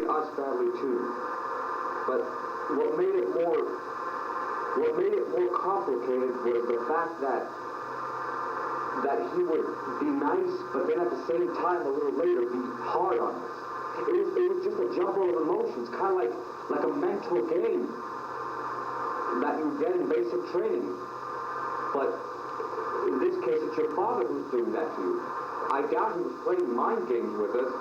us badly too. But what made it more complicated was the fact that he would be nice, but then at the same time, a little later, be hard on us. It was just a jumble of emotions, kind of like a mental game that you get in basic training. But in this case, it's your father who's doing that to you. I doubt he was playing mind games with us,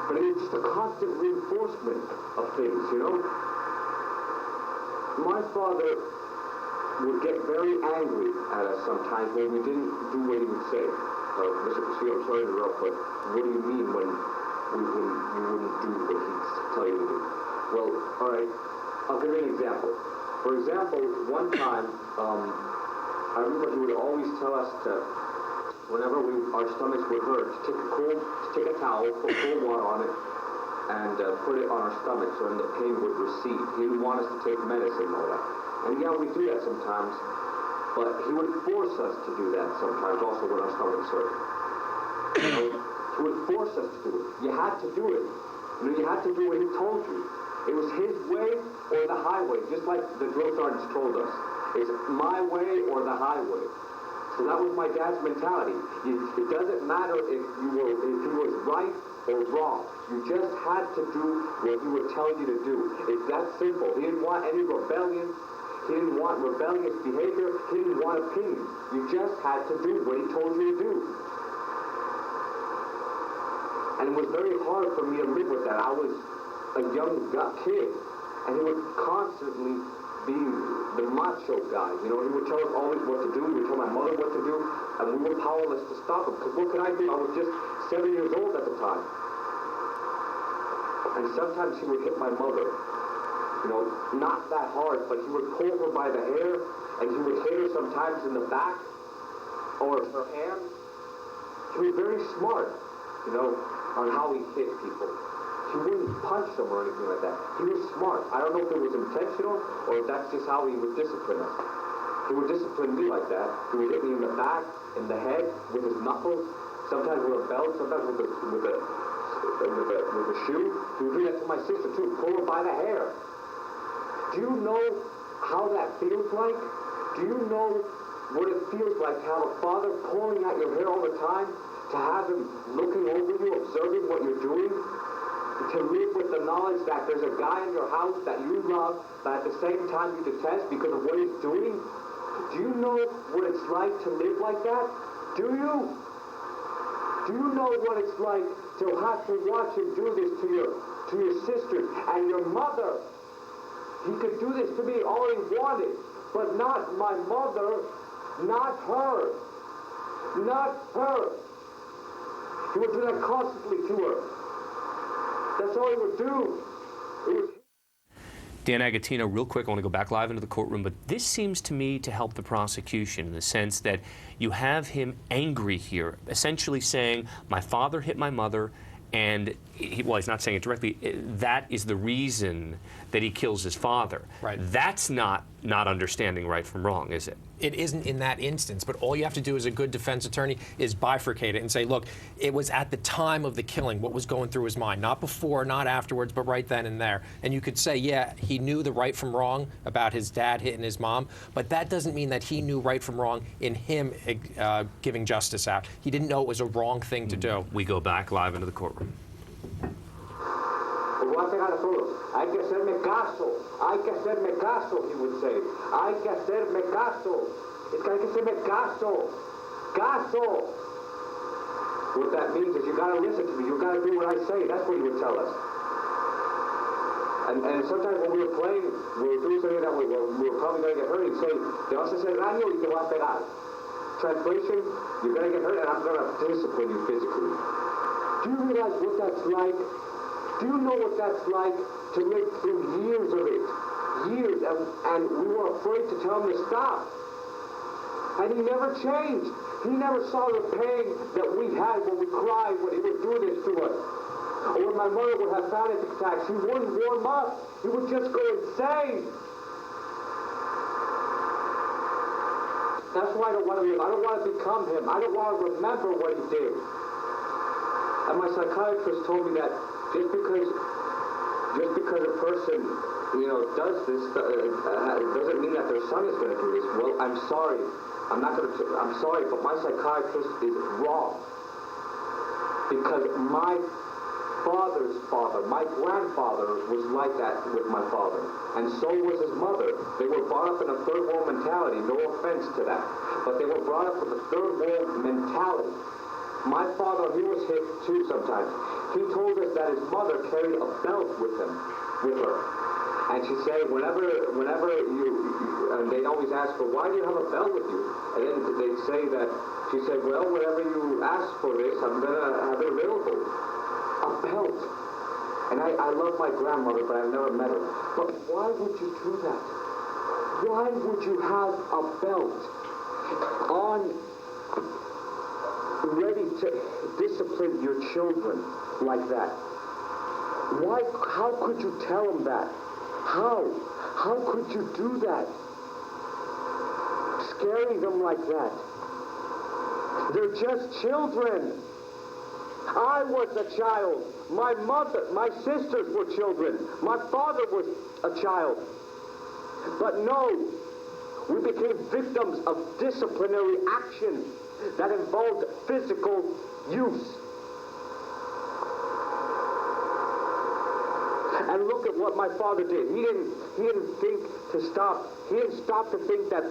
but it was just a constant reinforcement of things, you know? My father would get very angry at us sometimes when we didn't do what he would say. Mr. Castillo, I'm sorry to interrupt, but what do you mean when you wouldn't do what he'd tell you to do? Well, all right, I'll give you an example. For example, one time, I remember he would always tell us to, whenever our stomachs would hurt, to take a towel, put cold water on it, and put it on our stomach so then the pain would recede. He didn't want us to take medicine and all that. And yeah, we do that sometimes, but he would force us to do that sometimes also when our stomachs hurt. You know, he would force us to do it. You had to do it. You know, you had to do what he told you. It was his way or the highway, just like the drill sergeants told us. It's my way or the highway. So that was my dad's mentality. It doesn't matter if he was right or wrong. You just had to do what he would tell you to do. It's that simple. He didn't want any rebellion. He didn't want rebellious behavior. He didn't want opinion. You just had to do what he told you to do. And it was very hard for me to live with that. I was a young kid, and he would constantly be the macho guy. You know, he would tell us always what to do. He would tell my mother what to do, and we were powerless to stop him. Because what could I do? I was just 7 years old at the time. And sometimes he would hit my mother. You know, not that hard, but he would pull her by the hair, and he would hit her sometimes in the back or her hand. He was very smart, you know, on how he hit people. He wouldn't punch them or anything like that. He was smart. I don't know if it was intentional or if that's just how he would discipline us. He would discipline me like that. He would hit me in the back, in the head, with his knuckles, sometimes with a belt, sometimes with a shoe. He would do that to my sister too, pull her by the hair. Do you know how that feels like? Do you know what it feels like to have a father pulling at your hair all the time? To have him looking over you, observing what you're doing? To live with the knowledge that there's a guy in your house that you love, but at the same time you detest because of what he's doing? Do you know what it's like to live like that? Do you? Do you know what it's like to have to watch him do this to your sisters and your mother? He could do this to me all he wanted, but not my mother, not her. Not her. He would do that constantly to her. That's all he would do. Dan Agatino, real quick, I want to go back live into the courtroom, but this seems to me to help the prosecution in the sense that you have him angry here, essentially saying, my father hit my mother, and he's not saying it directly, that is the reason that he kills his father. Right. That's not understanding right from wrong, is it? It isn't in that instance, but all you have to do as a good defense attorney is bifurcate it and say, look, it was at the time of the killing, what was going through his mind, not before, not afterwards, but right then and there. And you could say, yeah, he knew the right from wrong about his dad hitting his mom, but that doesn't mean that he knew right from wrong in him giving justice out. He didn't know it was a wrong thing to do. We go back live into the courtroom. Hay que hacerme caso. Hay que hacerme caso, he would say. Hay que hacerme caso. It's hay que hacerme caso. Caso. What that means is you got to listen to me. You got to do what I say. That's what he would tell us. And sometimes when we were playing, we were doing something that we were probably going to get hurt. He'd say, te vas a hacer daño y te voy a pegar. Translation, you're going to get hurt and I'm going to discipline you physically. Do you realize what that's like? Do you know what that's like to live through years of it? Years, and we were afraid to tell him to stop. And he never changed. He never saw the pain that we had when we cried when he would do this to us. Or when my mother would have panic attacks, he wouldn't warm up. He would just go insane. That's why I don't want to live. I don't want to become him. I don't want to remember what he did. And my psychiatrist told me that just because person, does this, doesn't mean that their son is going to do this. Well, I'm sorry. I'm sorry, but my psychiatrist is wrong. Because my father's father, my grandfather, was like that with my father. And so was his mother. They were brought up in a third world mentality, no offense to that. But they were brought up with a third world mentality. My father, he was hit too sometimes. He told us that his mother carried a belt with her. And she said, whenever you, and they'd always ask her, why do you have a belt with you? And then they'd say that, she said, well, whenever you ask for this, I'm going to have it available. A belt. And I love my grandmother, but I've never met her. But why would you do that? Why would you have a belt on, ready to discipline your children like that? Why? How could you tell them that? How? How could you do that? Scaring them like that. They're just children. I was a child. My mother, my sisters were children. My father was a child. But no, we became victims of disciplinary action that involved physical use. And look at what my father did. He didn't think to stop. He didn't stop to think that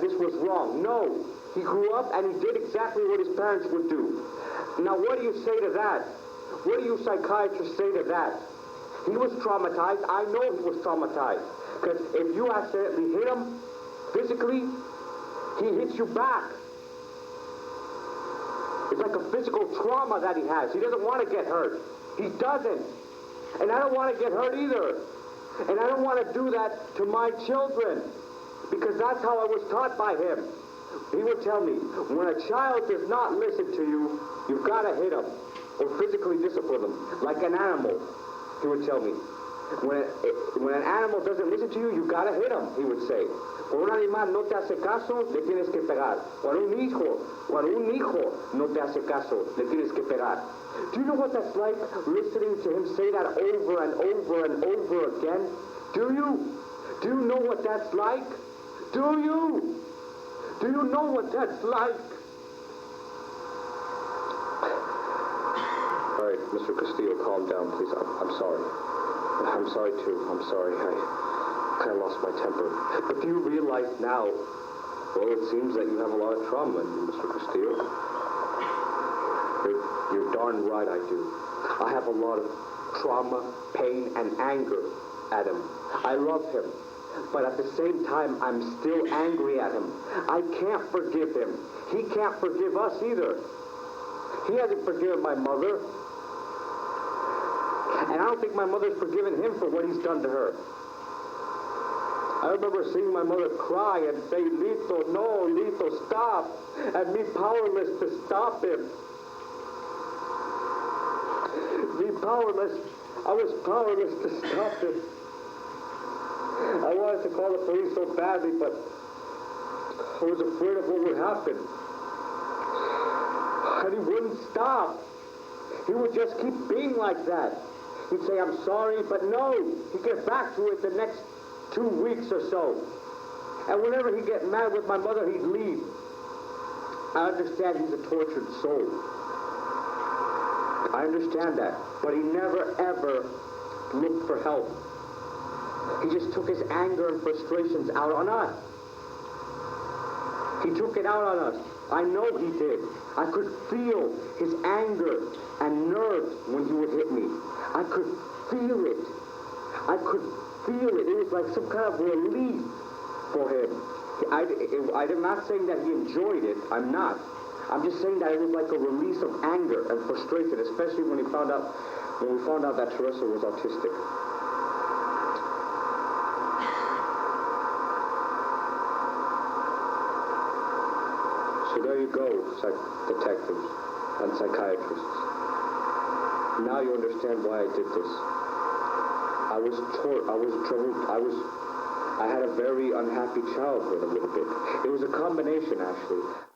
this was wrong. No. He grew up and he did exactly what his parents would do. Now, what do you say to that? What do you psychiatrists say to that? He was traumatized. I know he was traumatized. Because if you accidentally hit him physically, he hits you back. It's like a physical trauma that he has. He doesn't want to get hurt. He doesn't. And I don't want to get hurt either. And I don't want to do that to my children. Because that's how I was taught by him. He would tell me, when a child does not listen to you, you've got to hit him or physically discipline them, like an animal, he would tell me. When an animal doesn't listen to you, you've got to hit him, he would say. Por un animal no te hace caso, le tienes que pegar. Cuando un hijo no te hace caso, le tienes que pegar. Do you know what that's like, listening to him say that over and over and over again? Do you? Do you know what that's like? Do you? Do you know what that's like? All right, Mr. Castillo, calm down, please. I'm sorry. I'm sorry, too. I'm sorry. I kind of lost my temper. But do you realize now, well, it seems that you have a lot of trauma in you, Mr. Castillo. You're darn right I do. I have a lot of trauma, pain, and anger at him. I love him. But at the same time, I'm still angry at him. I can't forgive him. He can't forgive us either. He hasn't forgiven my mother. And I don't think my mother's forgiven him for what he's done to her. I remember seeing my mother cry and say, Lito, no, Lito, stop. And me powerless to stop him. Me powerless. I was powerless to stop him. I wanted to call the police so badly, but I was afraid of what would happen. And he wouldn't stop. He would just keep being like that. He'd say, I'm sorry, but no. He'd get back to it the next 2 weeks or so. And whenever he'd get mad with my mother, he'd leave. I understand he's a tortured soul. I understand that. But he never, ever looked for help. He just took his anger and frustrations out on us. He took it out on us. I know he did. I could feel his anger and nerves when he would hit me. I could feel it. I could feel it. It was like some kind of relief for him. I'm not saying that he enjoyed it. I'm not. I'm just saying that it was like a release of anger and frustration, especially when we found out that Teresa was autistic. So there you go, detectives and psychiatrists. Now you understand why I did this. I was troubled. I had a very unhappy childhood a little bit. It was a combination, actually.